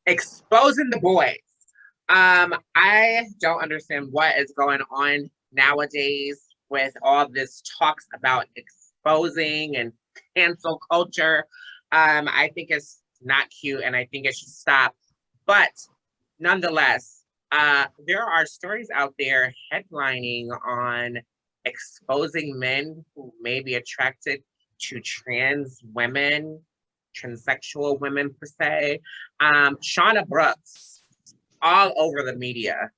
Exposing the boys. I don't understand what is going on nowadays with all this talks about exposing and cancel culture. I think it's not cute and I think it should stop. But nonetheless, there are stories out there headlining on exposing men who may be attracted to trans women, transsexual women per se. Shauna Brooks, all over the media.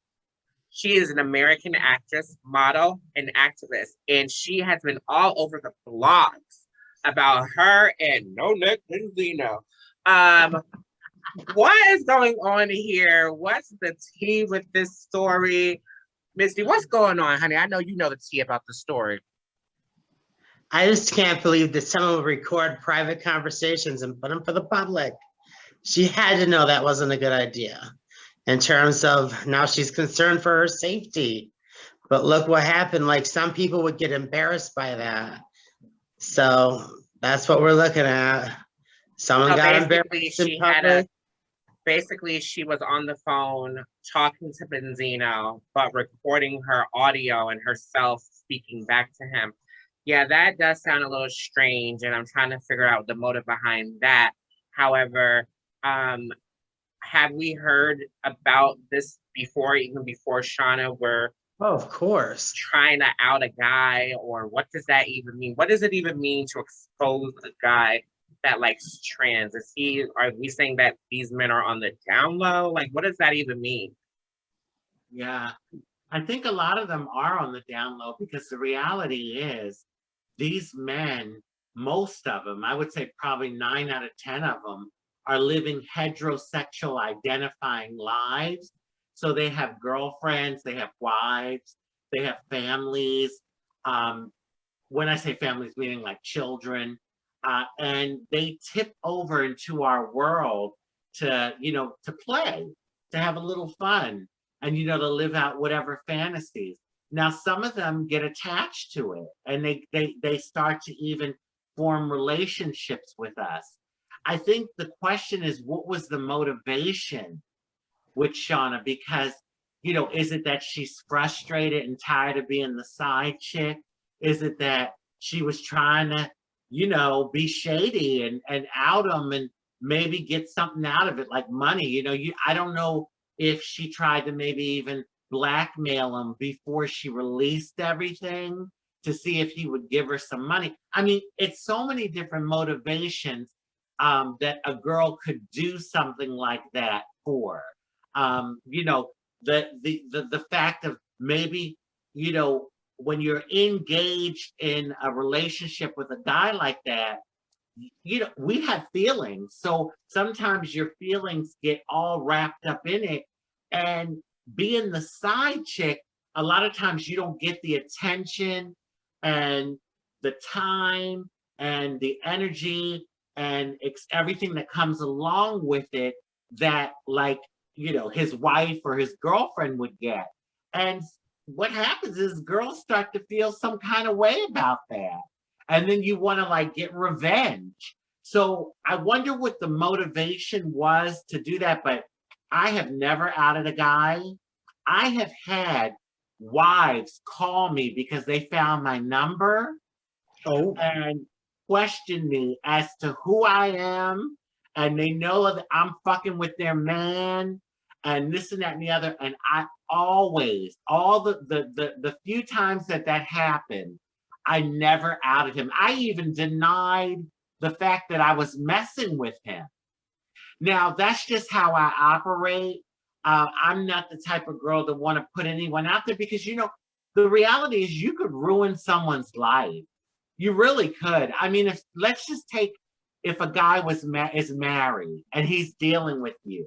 She is an American actress, model, and activist, and she has been all over the blogs about her and No Nick Benzino. What is going on here? What's the tea with this story? Misty, what's going on, honey? I know you know the tea about the story. I just can't believe that someone would record private conversations and put them for the public. She had to know that wasn't a good idea in terms of now she's concerned for her safety. But look what happened. Like some people would get embarrassed by that. So that's what we're looking at. Someone got embarrassed in public. Basically, she was on the phone talking to Benzino, but recording her audio and herself speaking back to him. Yeah, that does sound a little strange, and I'm trying to figure out the motive behind that. However, have we heard about this before, even before Shauna, where of course, trying to out a guy, or what does that even mean? What does it even mean to expose a guy that likes trans? Are we saying that these men are on the down low? Like, what does that even mean? Yeah, I think a lot of them are on the down low because the reality is these men, most of them, I would say probably 9 out of 10 of them, are living heterosexual identifying lives. So they have girlfriends, they have wives, they have families. When I say families, meaning like children, and they tip over into our world to, to play, to have a little fun, and, to live out whatever fantasies. Now, some of them get attached to it, and they start to even form relationships with us. I think the question is, what was the motivation with Shauna? Because, is it that she's frustrated and tired of being the side chick? Is it that she was trying to, be shady and out them and maybe get something out of it, like money? I don't know if she tried to maybe even blackmail him before she released everything to see if he would give her some money. I mean, it's so many different motivations that a girl could do something like that for. The fact of maybe, when you're engaged in a relationship with a guy like that, we have feelings. So sometimes your feelings get all wrapped up in it. And being the side chick, a lot of times you don't get the attention and the time and the energy and everything that comes along with it that, like, his wife or his girlfriend would get. And what happens is girls start to feel some kind of way about that. And then you want to like get revenge. So I wonder what the motivation was to do that. But I have never outed a guy. I have had wives call me because they found my number and question me as to who I am. And they know that I'm fucking with their man and this and that and the other. And I always, all the few times that happened, I never outed him. I even denied the fact that I was messing with him. Now, that's just how I operate. I'm not the type of girl that want to put anyone out there because, the reality is you could ruin someone's life. You really could. I mean, let's just take, if a guy is married and he's dealing with you,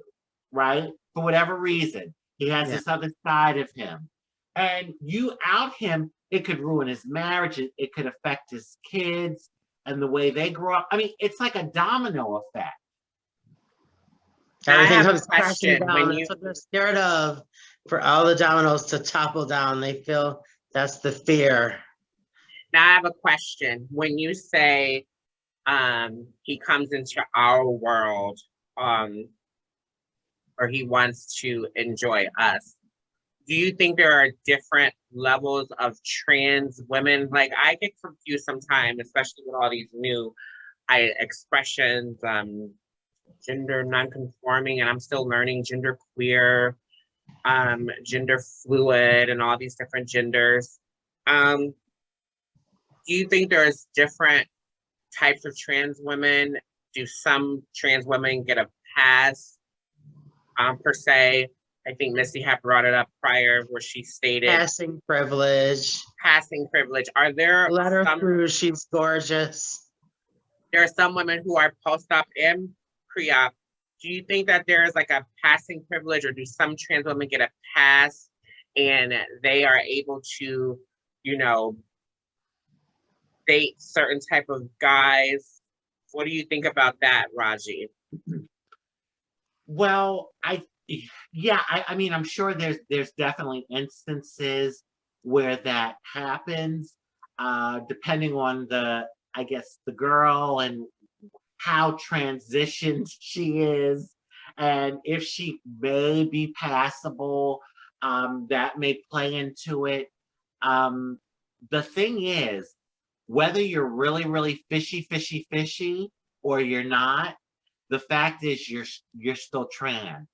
right? For whatever reason, he has this other side of him. And you out him, it could ruin his marriage. It could affect his kids and the way they grow up. I mean, it's like a domino effect. Everything comes crashing down. That's what they're scared of, for all the dominoes to topple down. They feel that's the fear. Now I have a question. When you say he comes into our world, or he wants to enjoy us. Do you think there are different levels of trans women? Like, I get confused sometimes, especially with all these new expressions, gender nonconforming, and I'm still learning gender queer, gender fluid, and all these different genders. Do you think there's different types of trans women? Do some trans women get a pass, per se? I think Misty had brought it up prior where she stated Passing privilege. passing privilege. Are there Let her some, through, she's gorgeous. there are some women who are post-op and pre-op. Do you think that there is like a passing privilege, or do some trans women get a pass and they are able to, you know, date certain type of guys? What do you think about that, Rajee? Well, I mean, I'm sure there's definitely instances where that happens, depending on I guess, the girl and how transitioned she is, and if she may be passable, that may play into it. The thing is, whether you're really, really fishy, or you're not, the fact is you're still trans.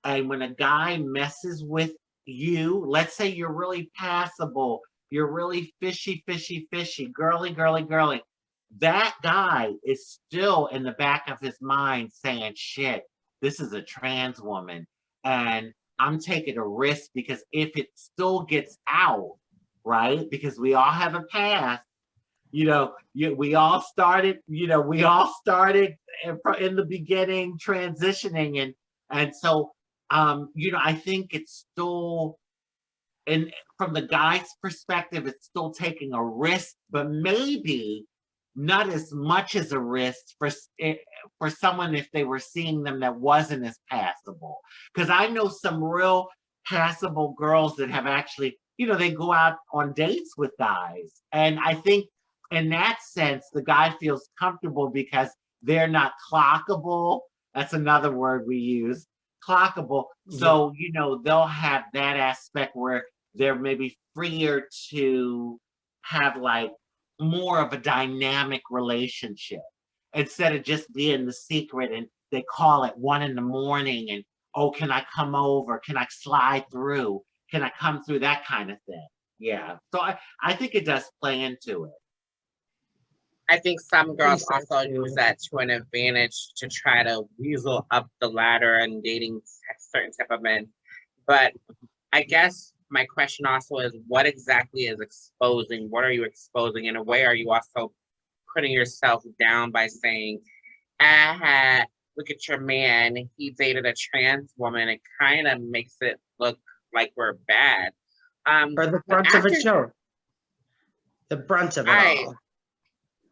And when a guy messes with you, let's say you're really passable, you're really fishy, girly, that guy is still in the back of his mind saying, shit, this is a trans woman, and I'm taking a risk, because if it still gets out, right, because we all have a past, we all started in the beginning transitioning, and so I think it's still, and from the guy's perspective, it's still taking a risk, but maybe not as much as a risk for someone if they were seeing them that wasn't as passable. Because I know some real passable girls that have actually, they go out on dates with guys, and I think in that sense, the guy feels comfortable because they're not clockable. That's another word we use, clockable. So, they'll have that aspect where they're maybe freer to have like more of a dynamic relationship instead of just being the secret, and they call at 1 a.m. and, oh, can I come over? Can I slide through? Can I come through? That kind of thing. Yeah. So I think it does play into it. I think some girls also use that to an advantage to try to weasel up the ladder and dating certain type of men. But I guess my question also is, what exactly is exposing? What are you exposing? In a way, are you also putting yourself down by saying, look at your man, he dated a trans woman? It kind of makes it look like we're bad. For the brunt of a joke. The brunt of it all.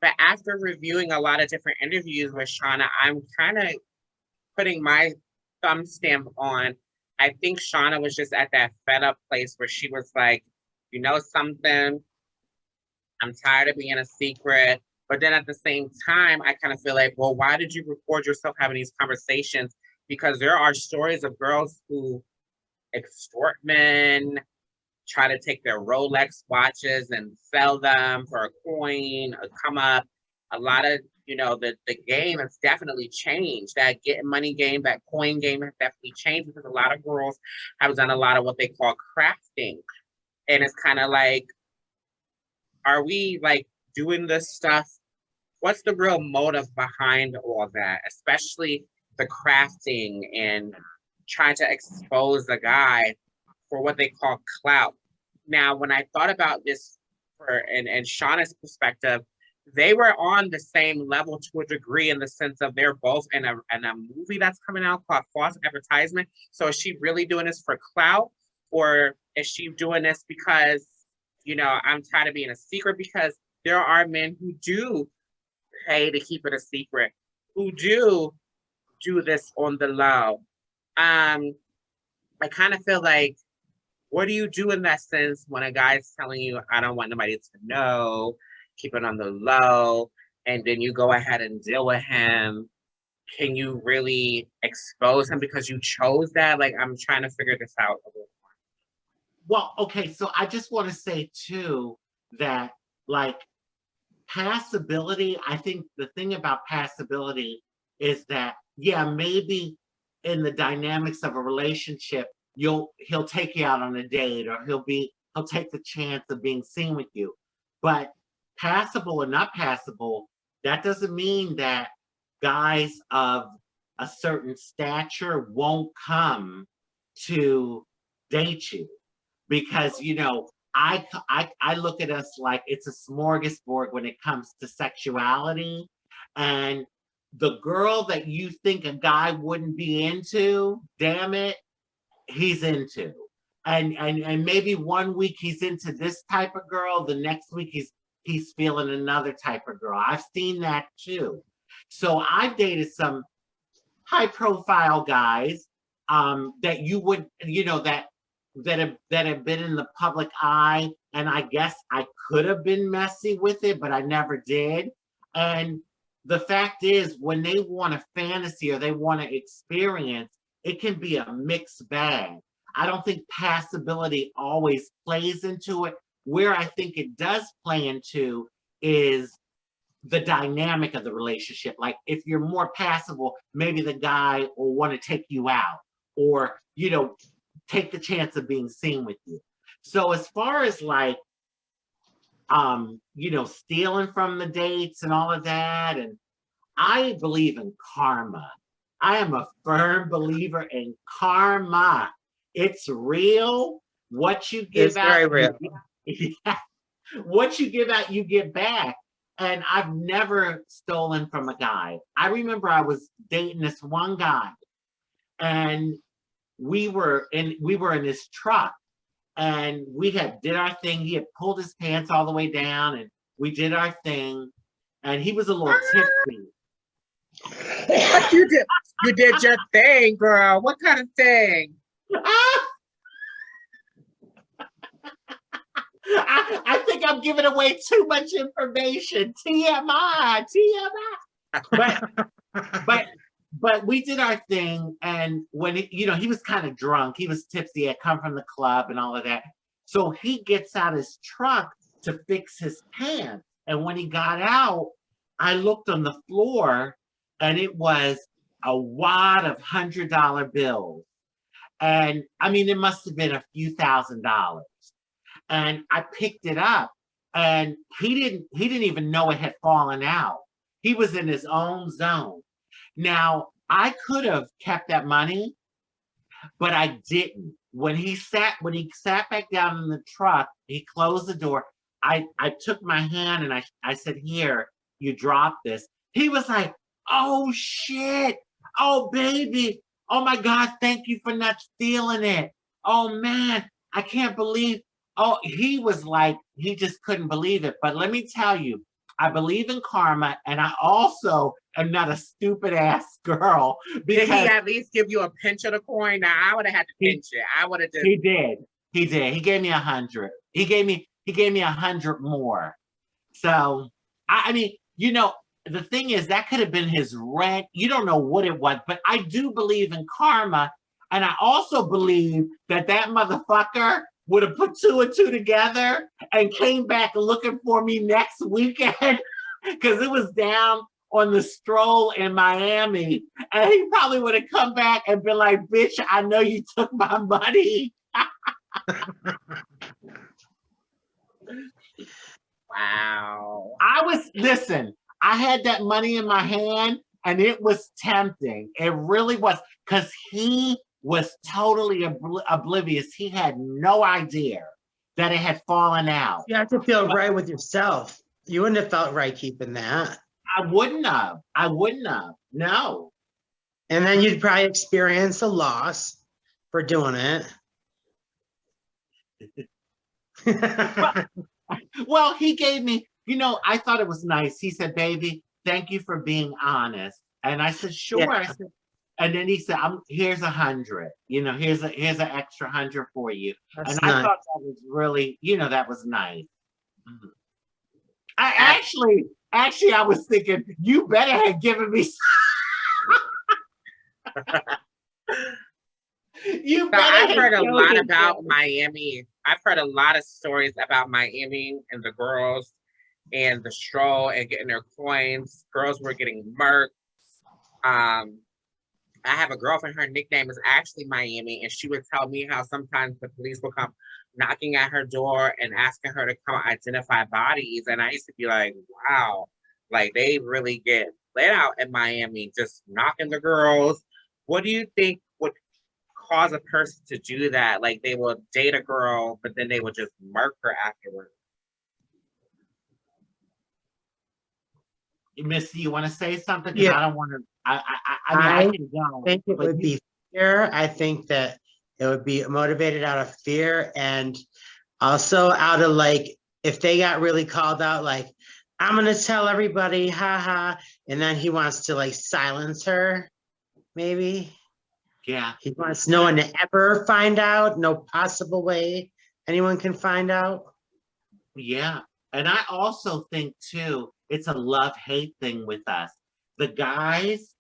But after reviewing a lot of different interviews with Shauna, I'm kind of putting my thumb stamp on, I think Shauna was just at that fed up place where she was like, you know something, I'm tired of being a secret. But then at the same time, I kind of feel like, well, why did you record yourself having these conversations? Because there are stories of girls who extort men, try to take their Rolex watches and sell them for a coin, a come up. A lot of, the game has definitely changed. That getting money game, that coin game has definitely changed, because a lot of girls have done a lot of what they call crafting. And it's kind of like, are we like doing this stuff? What's the real motive behind all that? Especially the crafting and trying to expose the guy for what they call clout. Now, when I thought about this and Shauna's perspective, they were on the same level to a degree, in the sense of they're both in a movie that's coming out called False Advertisement. So is she really doing this for clout, or is she doing this because, I'm tired of being a secret? Because there are men who do pay to keep it a secret, who do this on the low. I kind of feel like, what do you do in that sense when a guy's telling you, I don't want nobody to know, keep it on the low, and then you go ahead and deal with him? can you really expose him because you chose that? Like, I'm trying to figure this out a little more. Well, okay, so I just want to say too that like passability, I think the thing about passability is that, yeah, maybe in the dynamics of a relationship, he'll take you out on a date, or he'll take the chance of being seen with you. But passable or not passable, that doesn't mean that guys of a certain stature won't come to date you. Because, you know, I look at us like it's a smorgasbord when it comes to sexuality. And the girl that you think a guy wouldn't be into, damn it, he's into. And maybe one week he's into this type of girl, the next week he's feeling another type of girl. I've seen that too. So I've dated some high profile guys that you would, you know, that have been in the public eye, and I guess I could have been messy with it, but I never did. And the fact is, when they want a fantasy or they want to experience, it can be a mixed bag. I don't think passability always plays into it. Where I think it does play into is the dynamic of the relationship. Like if you're more passable, maybe the guy will want to take you out, or, you know, take the chance of being seen with you. So as far as like, you know, stealing from the dates and all of that, and I believe in karma. I am a firm believer in karma. It's real. What you give It's out, very real. what you give out, you get back. And I've never stolen from a guy. I remember I was dating this one guy, and we were in his truck, and we did our thing. He had pulled his pants all the way down, and we did our thing, and he was a little tipsy. What you did? You did your thing, girl. What kind of thing? I think I'm giving away too much information. TMI. But we did our thing, and when he was kind of drunk, he was tipsy, he had come from the club and all of that. So he gets out his truck to fix his pants. And when he got out, I looked on the floor, and it was a wad of $100 bills. And I mean, it must have been a few $1,000s. And I picked it up, and he didn't even know it had fallen out. He was in his own zone. Now, I could have kept that money, but I didn't. When he sat back down in the truck, he closed the door. I took my hand and I said, "Here, you dropped this." He was like, "Oh shit. Oh baby. Oh my God, thank you for not stealing it. Oh man, I can't believe." Oh, he was like, he just couldn't believe it. But let me tell you, I believe in karma, and I also am not a stupid ass girl. Did he at least give you a pinch of the coin? Now I would have had to pinch it. I would have just. He did. He gave me 100. He gave me 100 more. So I mean, you know, the thing is, that could have been his rent. You don't know what it was, but I do believe in karma, and I also believe that motherfucker would have put 2 and 2 together and came back looking for me next weekend, because it was down on the stroll in Miami, and he probably would have come back and been like, "Bitch, I know you took my money." Wow. Listen, I had that money in my hand, and it was tempting. It really was, because he was totally oblivious. He had no idea that it had fallen out. You have to feel right with yourself. You wouldn't have felt right keeping that. I wouldn't have. No. And then you'd probably experience a loss for doing it. Well, he gave me, you know, I thought it was nice. He said, "Baby, thank you for being honest." And I said, "Sure." Yeah. I said, and then he said, "Here's 100. You know, here's an extra 100 for you." That's and nice. I thought that was really, you know, that was nice. Mm-hmm. I actually, I was thinking, you better have given me. You So better I've have heard a lot children, about Daez. Miami. I've heard a lot of stories about Miami and the girls and the stroll and getting their coins. Girls were getting murked. Um, I have a girlfriend, her nickname is actually Miami, and she would tell me how sometimes the police will come knocking at her door and asking her to come identify bodies. And I used to be like, wow, like they really get let out in Miami, just knocking the girls. What do you think would cause a person to do that? Like they will date a girl, but then they will just murk her afterwards. Misty, you want to say something? Because Yeah. I don't want to. I mean, I can go. I think it but would be fear. I think that it would be motivated out of fear and also out of like, if they got really called out, like, I'm gonna tell everybody, haha, and then he wants to like silence her, maybe. Yeah. He wants no one to ever find out, no possible way anyone can find out. Yeah. And I also think too, it's a love-hate thing with us. The guys,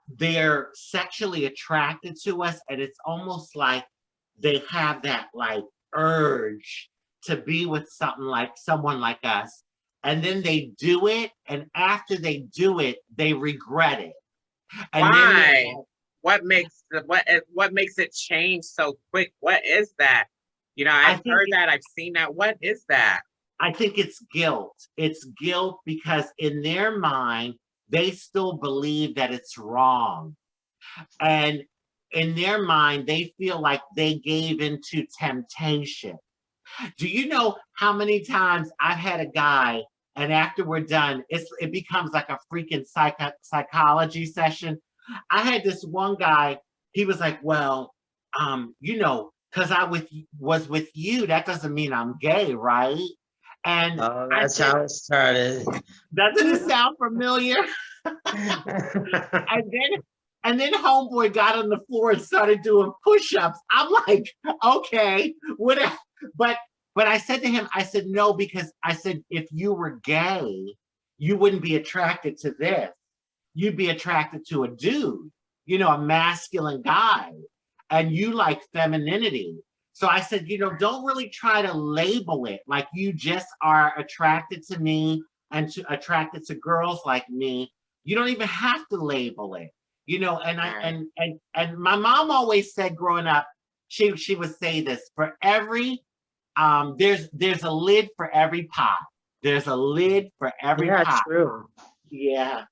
they're sexually attracted to us, and it's almost like they have that like urge to be with something like someone like us. And then they do it, and after they do it, they regret it. And then Why? What makes it change so quick? What is that? You know, I I've think heard that, I've seen that. What is that? I think it's guilt. It's guilt because in their mind, they still believe that it's wrong. And in their mind, they feel like they gave into temptation. Do you know how many times I've had a guy, and after we're done, it becomes like a freaking psychology session. I had this one guy, he was like, well, because was with you, that doesn't mean I'm gay, right? And Oh, I that's said, how it started. doesn't it sound familiar? And then homeboy got on the floor and started doing push-ups. I'm like, okay, what? But but I said to him, I said, no, because I said, if you were gay, you wouldn't be attracted to this. You'd be attracted to a dude, a masculine guy, and you like femininity. So I said, don't really try to label it like you just are attracted to me and attracted to girls like me. You don't even have to label it, and and my mom always said growing up, she would say this, for every there's a lid for every pot. There's a lid for every Yeah, pot. true. Yeah.